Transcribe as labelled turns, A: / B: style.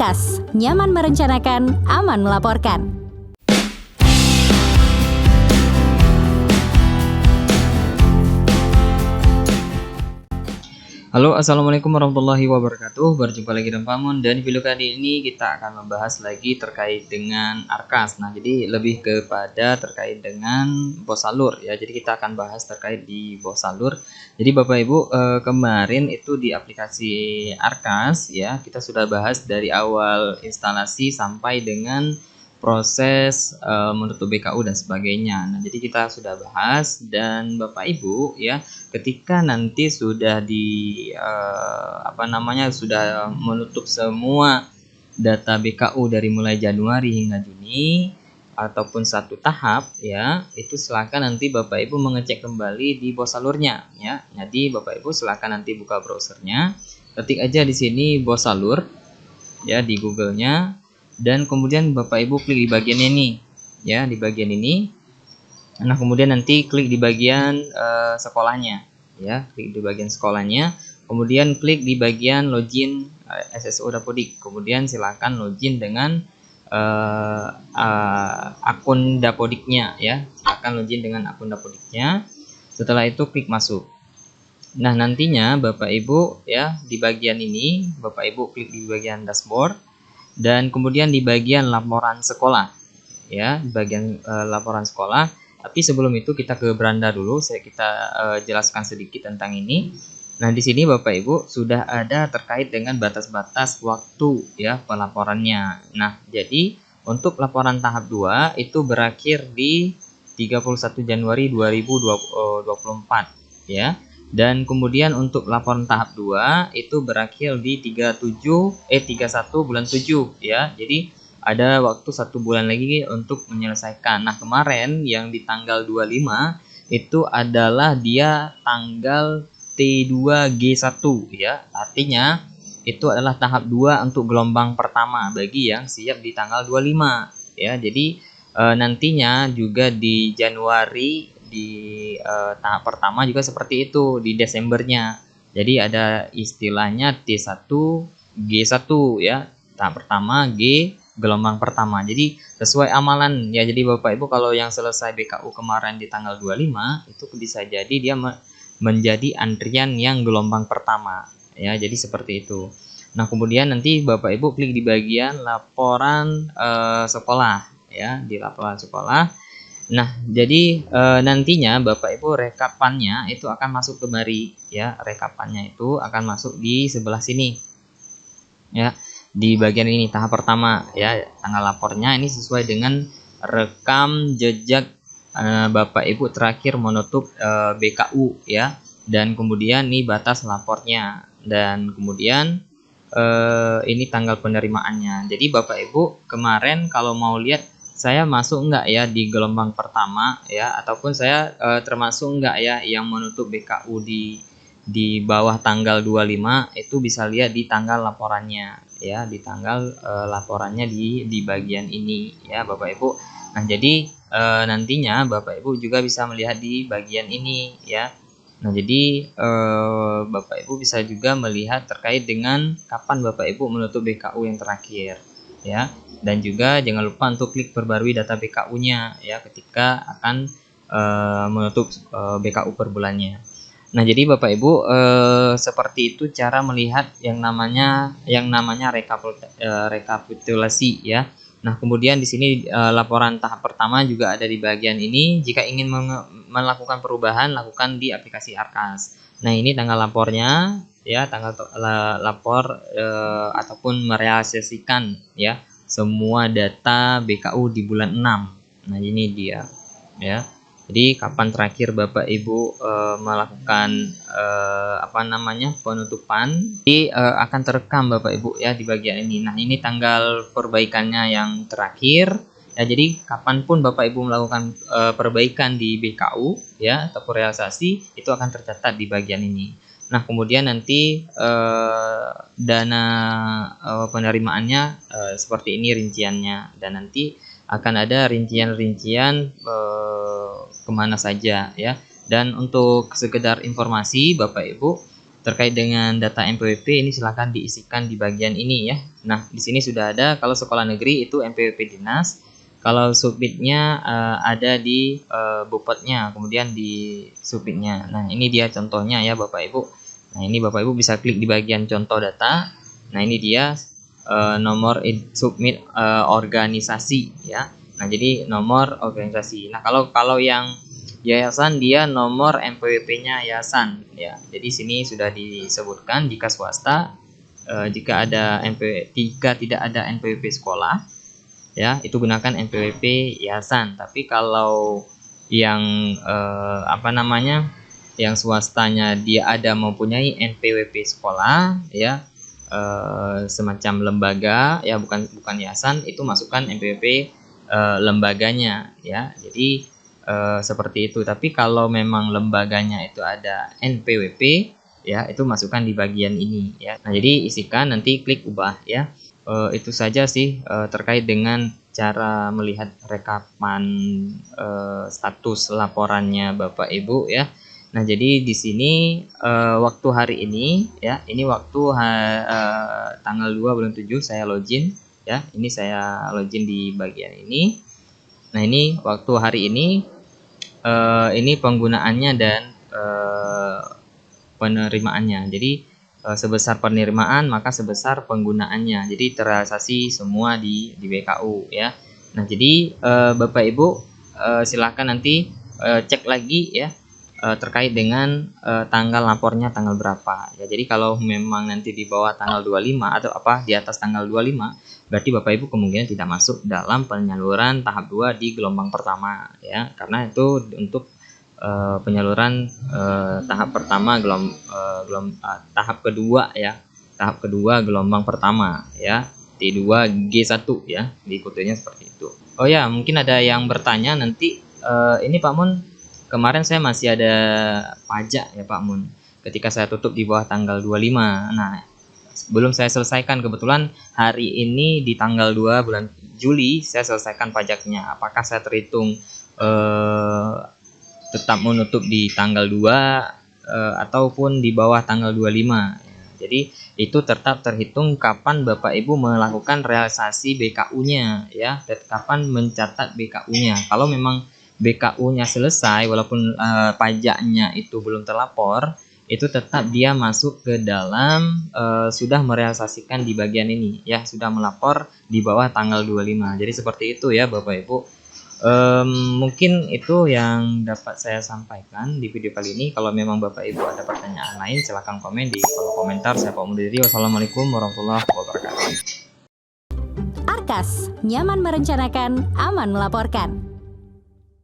A: Arkas, nyaman merencanakan, aman melaporkan.
B: Halo, assalamualaikum warahmatullahi wabarakatuh. Berjumpa lagi dengan Pamun, dan di video kali ini kita akan membahas lagi terkait dengan Arkas. Nah, jadi lebih kepada terkait dengan bos salur ya. Jadi kita akan bahas terkait di bos salur. Jadi Bapak Ibu, kemarin itu di aplikasi Arkas ya, kita sudah bahas dari awal instalasi sampai dengan proses menutup BKU dan sebagainya. Nah, jadi kita sudah bahas, dan Bapak Ibu ya, ketika nanti sudah sudah menutup semua data BKU dari mulai Januari hingga Juni ataupun satu tahap ya, itu silakan nanti Bapak Ibu mengecek kembali di bos salurnya ya. Jadi Bapak Ibu silakan nanti buka browsernya, ketik aja di sini bos salur ya di Google-nya, dan kemudian Bapak Ibu klik di bagian ini ya, di bagian ini. Nah, kemudian nanti klik di bagian sekolahnya ya, klik di bagian sekolahnya, kemudian klik di bagian login SSO Dapodik, kemudian silakan login dengan akun Dapodiknya ya, silakan login dengan akun Dapodiknya. Setelah itu klik masuk. Nah, nantinya Bapak Ibu ya, di bagian ini Bapak Ibu klik di bagian dashboard, dan kemudian di bagian laporan sekolah ya, di bagian laporan sekolah. Tapi sebelum itu kita ke beranda dulu, kita jelaskan sedikit tentang ini. Nah, di sini Bapak Ibu sudah ada terkait dengan batas-batas waktu ya pelaporannya. Nah, jadi untuk laporan tahap 2 itu berakhir di 31 Januari 2024 ya. Dan kemudian untuk laporan tahap 2 itu berakhir di 31 bulan 7 ya. Jadi ada waktu 1 bulan lagi untuk menyelesaikan. Nah, kemarin yang di tanggal 25 itu adalah dia tanggal T2G1 ya. Artinya itu adalah tahap 2 untuk gelombang pertama bagi yang siap di tanggal 25 ya. Jadi nantinya juga di Januari di tahap pertama juga seperti itu di Desembernya. Jadi ada istilahnya T1 G1 ya, tahap pertama G gelombang pertama. Jadi sesuai amalan ya. Jadi Bapak Ibu kalau yang selesai BKU kemarin di tanggal 25 itu bisa jadi dia menjadi antrian yang gelombang pertama ya. Jadi seperti itu. Nah, kemudian nanti Bapak Ibu klik di bagian laporan sekolah ya, di laporan sekolah. Nah, jadi nantinya Bapak Ibu rekapannya itu akan masuk kemari ya. Rekapannya itu akan masuk di sebelah sini ya, di bagian ini tahap pertama ya. Tanggal lapornya ini sesuai dengan rekam jejak Bapak Ibu terakhir menutup BKU ya, dan kemudian ini batas lapornya, dan kemudian ini tanggal penerimaannya. Jadi Bapak Ibu kemarin kalau mau lihat saya masuk enggak ya di gelombang pertama ya, ataupun saya termasuk enggak ya yang menutup BKU di bawah tanggal 25, itu bisa lihat di tanggal laporannya ya, di tanggal laporannya di bagian ini ya Bapak Ibu. Nah, jadi nantinya Bapak Ibu juga bisa melihat di bagian ini ya. Nah, jadi Bapak Ibu bisa juga melihat terkait dengan kapan Bapak Ibu menutup BKU yang terakhir ya. Dan juga jangan lupa untuk klik perbarui data BKU-nya ya ketika akan menutup BKU per bulannya. Nah, jadi Bapak Ibu seperti itu cara melihat yang namanya rekapitulasi ya. Nah, kemudian di sini laporan tahap pertama juga ada di bagian ini. Jika ingin melakukan perubahan, lakukan di aplikasi Arkas. Nah, ini tanggal lapornya ya, tanggal lapor ataupun merealisasikan ya semua data BKU di bulan 6. Nah, ini dia ya. Jadi kapan terakhir Bapak Ibu melakukan penutupan, jadi akan terekam Bapak Ibu ya di bagian ini. Nah, ini tanggal perbaikannya yang terakhir ya. Jadi kapanpun Bapak Ibu melakukan perbaikan di BKU ya atau realisasi, itu akan tercatat di bagian ini. Nah, kemudian nanti dana penerimaannya seperti ini rinciannya, dan nanti akan ada rincian-rincian kemana saja ya. Dan untuk sekedar informasi Bapak Ibu, terkait dengan data NPWP ini silakan diisikan di bagian ini ya. Nah, di sini sudah ada kalau sekolah negeri itu NPWP dinas, kalau submitnya ada di Bupetnya, kemudian di submitnya. Nah, ini dia contohnya ya Bapak Ibu. Nah, ini Bapak Ibu bisa klik di bagian contoh data. Nah, ini dia nomor submit organisasi ya. Nah, jadi nomor organisasi. Nah, kalau yang yayasan dia nomor NPWP-nya yayasan ya. Jadi sini sudah disebutkan jika swasta jika tidak ada NPWP sekolah ya, itu gunakan NPWP yayasan. Tapi kalau yang yang swastanya dia ada mempunyai NPWP sekolah ya, semacam lembaga ya, bukan yayasan, itu masukkan NPWP lembaganya ya. Jadi seperti itu. Tapi kalau memang lembaganya itu ada NPWP ya, itu masukkan di bagian ini ya. Nah, jadi isikan, nanti klik ubah ya. Itu saja sih terkait dengan cara melihat rekapan status laporannya Bapak Ibu ya. Nah, jadi di sini waktu hari ini ya, ini waktu tanggal 2 bulan 7 saya login ya. Ini saya login di bagian ini. Nah, ini waktu hari ini penggunaannya dan penerimaannya. Jadi sebesar penerimaan maka sebesar penggunaannya. Jadi terrealisasi semua di BKU ya. Nah, jadi Bapak Ibu silakan nanti cek lagi ya terkait dengan tanggal lapornya tanggal berapa ya. Jadi kalau memang nanti di bawah tanggal 25 atau di atas tanggal 25, berarti Bapak Ibu kemungkinan tidak masuk dalam penyaluran tahap 2 di gelombang pertama ya, karena itu untuk penyaluran tahap pertama tahap kedua ya, tahap kedua gelombang pertama ya, T2G1 ya, diikutinya seperti itu. Oh ya, mungkin ada yang bertanya nanti ini Pak Mun, kemarin saya masih ada pajak ya Pak Mun, ketika saya tutup di bawah tanggal 25. Nah, belum saya selesaikan, kebetulan hari ini di tanggal 2 bulan Juli saya selesaikan pajaknya. Apakah saya terhitung tetap menutup di tanggal 2 ataupun di bawah tanggal 25 ya. Jadi itu tetap terhitung kapan Bapak Ibu melakukan realisasi BKU-nya ya, kapan mencatat BKU-nya. Kalau memang BKU-nya selesai walaupun pajaknya itu belum terlapor, itu tetap dia masuk ke dalam sudah merealisasikan di bagian ini ya, sudah melapor di bawah tanggal 25. Jadi seperti itu ya Bapak Ibu. Mungkin itu yang dapat saya sampaikan di video kali ini. Kalau memang Bapak Ibu ada pertanyaan lain, silahkan komen di kolom komentar. Saya Pak Mudiri. Wassalamualaikum warahmatullahi wabarakatuh.
A: Arkas, nyaman merencanakan, aman melaporkan.